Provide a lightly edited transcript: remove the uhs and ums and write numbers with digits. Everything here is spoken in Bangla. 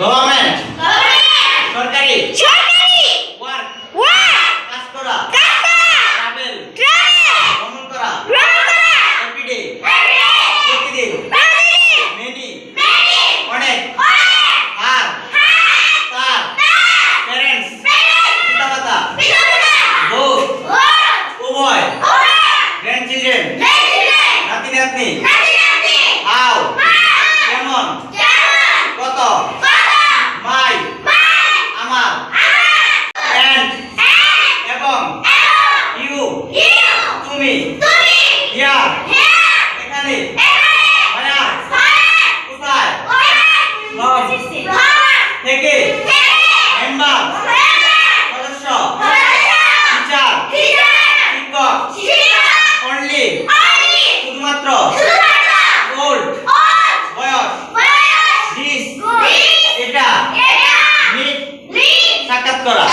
গভর্নমেন্ট সরকারি ওয়ার্ক কাজ করা ট্রাভেল ভ্রমণ করা এভরিডে প্রতিদিন মেনি অনেক আর তার প্যারেন্টস পিতামাতা বউ উভয় গ্র্যান্ডচিলড্রেন নাতি নাতনি হাউ কেমন কত মাই আমার এন্ড এবং ইউ তুমি হিয়ার এখানে হোয়ার কোথায় ফ্রম থেকে মেম্বার সদস্য টিচার শিক্ষক অনলি শুধুমাত্র ওল্ড বয়স দিস এটা মিট সাক্ষাৎ করা